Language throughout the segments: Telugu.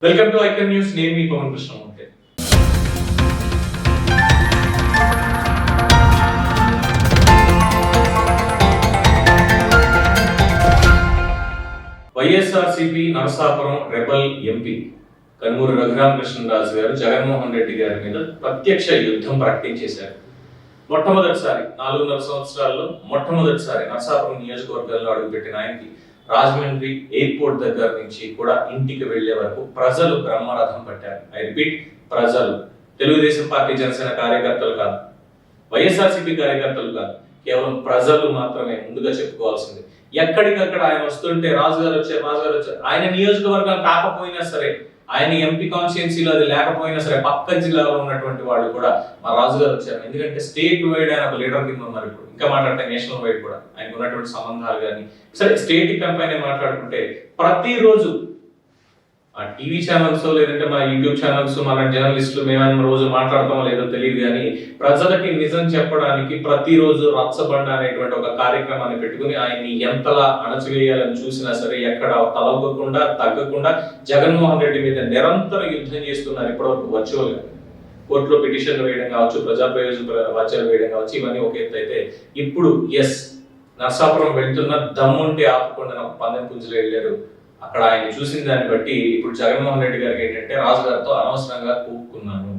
Welcome to icon news. నేను మీ పవన్ కృష్ణమూర్తి. వైఎస్ఆర్సీపీ నరసాపురం రెబల్ ఎంపీ కనుమూరు రఘురామకృష్ణరాజు గారు జగన్మోహన్ రెడ్డి గారి మీద ప్రత్యక్ష యుద్ధం ప్రకటించేశారు. మొట్టమొదటిసారి 4.5 సంవత్సరాల్లో మొట్టమొదటిసారి నరసాపురం నియోజకవర్గంలో అడుగుపెట్టిన ఆయనకి రాజమండ్రి ఎయిర్పోర్ట్ దగ్గర నుంచి కూడా ఇంటికి వెళ్లే వరకు ప్రజలు బ్రహ్మరథం పట్టారు. ఐ రిపీట్, ప్రజలు. తెలుగుదేశం పార్టీ జనసేన కార్యకర్తలు కాదు, వైఎస్ఆర్సీపీ కార్యకర్తలు కాదు, కేవలం ప్రజలు మాత్రమే ముందుగా చెప్పుకోవాల్సింది. ఎక్కడికక్కడ ఆయన వస్తుంటే రాజుగారు వచ్చారు. ఆయన నియోజకవర్గం కాకపోయినా సరే, ఆయన ఎంపీ కాన్స్టిట్యున్సీలో అది లేకపోయినా సరే, పక్క జిల్లాలో ఉన్నటువంటి వాళ్ళు కూడా మా రాజుగారు వచ్చారు. ఎందుకంటే స్టేట్ వైడ్ ఆయన ఒక లీడర్ కింద ఉన్నారు. ఇప్పుడు ఇంకా మాట్లాడితే నేషనల్ వైడ్ కూడా ఆయనకు ఉన్నటువంటి సంబంధాలు కానీ సరే, స్టేట్ కంపెనీ మాట్లాడుకుంటే ప్రతిరోజు ఆ టీవీ ఛానల్స్ లేదంటే మా యూట్యూబ్ ఛానల్స్ మన జర్నలిస్టులు మేమైనా రోజు మాట్లాడతామో లేదో తెలియదు కానీ ప్రజలకి నిజం చెప్పడానికి ప్రతిరోజు రచ్చబండ అనేటువంటి ఒక కార్యక్రమాన్ని పెట్టుకుని ఆయన్ని ఎంతలా అణచివేయాలని చూసినా సరే ఎక్కడ తలవకుండా తగ్గకుండా జగన్మోహన్ రెడ్డి మీద నిరంతర యుద్ధం చేస్తున్నారు. ఇప్పటివరకు వర్చువల్ గా కోర్టులో పిటిషన్లు వేయడం కావచ్చు, ప్రజా ప్రయోజన వాచ్యాలు వేయడం కావచ్చు, ఇవన్నీ ఒక ఎత్తు అయితే ఇప్పుడు నర్సాపురం వెళ్తున్న దమ్ముంటే ఆపకుండా ఒక పందెం పుంజులు వెళ్ళారు. అక్కడ ఆయన చూసిన దాన్ని బట్టి ఇప్పుడు జగన్మోహన్ రెడ్డి గారికి ఏంటంటే రాజుగారితో అనవసరంగా కూక్కున్నాను,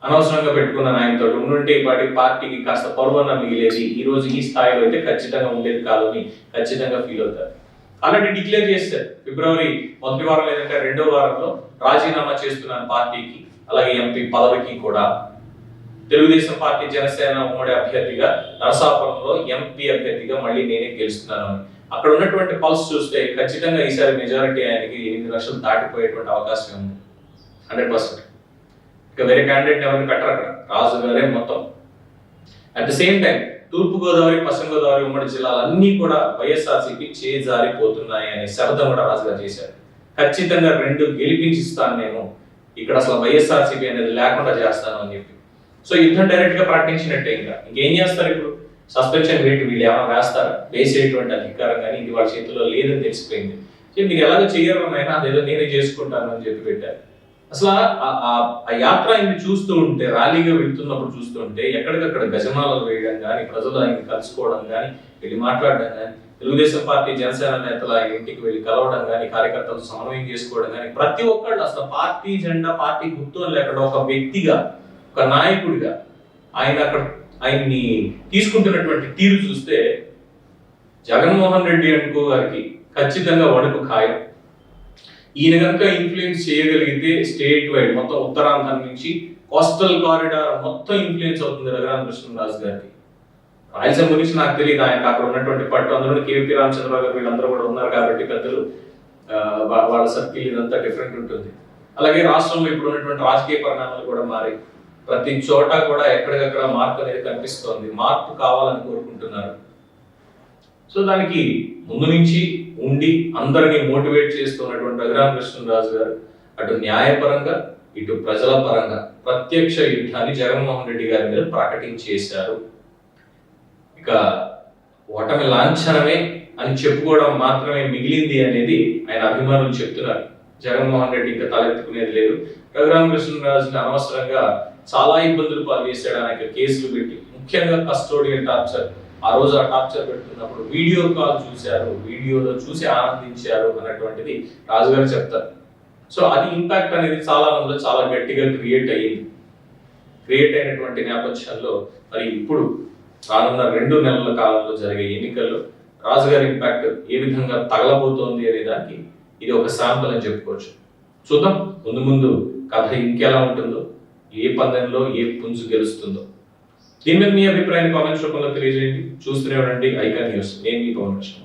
అనవసరంగా పెట్టుకున్నాను, ఆయనతో ఉండుంటే ఇప్పటి పార్టీకి కాస్త పరువన్న మిగిలేది, ఈ రోజు ఈ స్థాయిలో అయితే ఖచ్చితంగా ఉండేది కాదు అని ఖచ్చితంగా ఫీల్ అవుతారు. ఆల్రెడీ డిక్లేర్ చేశారు ఫిబ్రవరి 1వ వారం లేదంటే 2వ వారంలో రాజీనామా చేస్తున్నాను పార్టీకి, అలాగే ఎంపీ పదవికి కూడా. తెలుగుదేశం పార్టీ జనసేన ఉమ్మడి అభ్యర్థిగా నరసాపురంలో ఎంపీ అభ్యర్థిగా మళ్ళీ నేనే గెలుస్తున్నాను అని. అక్కడ ఉన్నటువంటి పల్స్ చూస్తే ఖచ్చితంగా ఈసారి మెజారిటీ ఆయనకి 8 లక్షలు దాటిపోయేటువంటి అవకాశం ఉంది, 100%. ఇక వేరే క్యాండిడేట్ ఎవరిని పెట్టరు అక్కడ, రాజు గారే మొత్తం. అట్ ద సేమ్ టైం తూర్పు గోదావరి, పశ్చిమ గోదావరి ఉమ్మడి జిల్లాలన్నీ కూడా వైఎస్ఆర్సీపీ చేజారిపోతున్నాయి అనే శబ్దం కూడా రాజుగారు చేశారు. ఖచ్చితంగా 2 గెలిపించిస్తాను నేను, ఇక్కడ అసలు వైఎస్ఆర్సీపీ అనేది లేకుండా చేస్తాను అని చెప్పి. సో యుద్ధం డైరెక్ట్ గా ప్రకటించినట్టే. ఇంకేం చేస్తారు ఇప్పుడు? సస్పెన్షన్ రేట్ వీళ్ళు ఏమైనా వేస్తారా? వేసేటువంటి అధికారం కానీ ఇది వాళ్ళ చేతిలో లేదని తెలిసిపోయింది. మీరు ఎలాగో చేయరు అయినా అదేదో నేనే చేసుకుంటాను అని చెప్పి పెట్టారు. అసలు ఆ యాత్ర ఆయన్ని చూస్తూ ఉంటే, ర్యాలీగా వెళ్తున్నప్పుడు చూస్తూ ఉంటే ఎక్కడికక్కడ గజమాలలు వేయడం కానీ, ప్రజలు ఆయన కలుసుకోవడం కానీ, వెళ్ళి మాట్లాడడం కానీ, తెలుగుదేశం పార్టీ జనసేన నేతలు ఆయన ఇంటికి వెళ్ళి కలవడం కానీ, కార్యకర్తలు సమన్వయం చేసుకోవడం కానీ, ప్రతి ఒక్కళ్ళు అసలు పార్టీ జెండా, పార్టీ గుర్తు లేకుండా ఒక వ్యక్తిగా, ఒక నాయకుడిగా ఆయన అక్కడ ఆయన్ని తీసుకుంటున్నటువంటి తీరు చూస్తే జగన్మోహన్ రెడ్డి అనుకో గారికి ఖచ్చితంగా వణుకు ఖాయం. ఈయన కనుక ఇన్ఫ్లుయెన్స్ చేయగలిగితే స్టేట్ వైడ్ మొత్తం ఉత్తరాంధ్ర నుంచి కోస్టల్ కారిడార్ మొత్తం ఇన్ఫ్లుయెన్స్ అవుతుంది రఘురామకృష్ణరాజు గారికి. రాయలసీమ గురించి నాకు తెలియదు, ఆయనకు అక్కడ ఉన్నటువంటి పట్టు, అందులో కేవీ రామచంద్రరావు గారు వీళ్ళందరూ కూడా ఉన్నారు కాబట్టి పెద్దలు, వాళ్ళ సర్కిల్ ఇదంతా డిఫరెంట్ ఉంటుంది. అలాగే రాష్ట్రంలో ఇప్పుడు ఉన్నటువంటి రాజకీయ పరిణామాలు కూడా మారి ప్రతి చోట కూడా ఎక్కడికక్కడ మార్పు అనేది కనిపిస్తోంది. మార్పు కావాలని కోరుకుంటున్నారు. సో దానికి ముందు నుంచి ఉండి అందరినీ మోటివేట్ చేస్తున్నటువంటి రఘురామకృష్ణరాజు గారు అటు న్యాయపరంగా ఇటు ప్రజల పరంగా ప్రత్యక్ష యుద్ధాన్ని జగన్మోహన్ రెడ్డి గారి మీద ప్రకటించేశారు. ఇక ఓటమి లాంఛనమే అని చెప్పుకోవడం మాత్రమే మిగిలింది అనేది ఆయన అభిమానులు చెప్తున్నారు. జగన్మోహన్ రెడ్డి ఇంకా తలెత్తుకునేది లేదు. రఘురామకృష్ణరాజుని అనవసరంగా చాలా ఇబ్బందులు పాలు చేశాడు. ఆయన కేసులు పెట్టి, ముఖ్యంగా కస్టోడియల్ టార్చర్. ఆ రోజు ఆ టార్చర్ పెట్టుకున్నప్పుడు వీడియో కాల్ చూశారు, వీడియోలో చూసి ఆనందించారు అన్నటువంటిది రాజుగారు చెప్తారు. సో అది ఇంపాక్ట్ అనేది చాలా మందిలో చాలా గట్టిగా క్రియేట్ అయ్యింది. క్రియేట్ అయినటువంటి నేపథ్యంలో మరి ఇప్పుడు రానున్న 2 నెలల కాలంలో జరిగే ఎన్నికల్లో రాజుగారి ఇంపాక్ట్ ఏ విధంగా తగలబోతోంది అనే దానికి ఇది ఒక శాంపుల్ అని చెప్పుకోవచ్చు. చూద్దాం ముందు ముందు కథ ఇంకెలా ఉంటుందో, ఏ పందెంలో ఏ పుంజు గెలుస్తుందో. దీని మీద మీ అభిప్రాయాన్ని కామెంట్స్ రూపంలో తెలియజేయండి. చూస్తూనే ఉండండి ఐకాన్ న్యూస్. నేను మీ పవన్ కృష్ణ.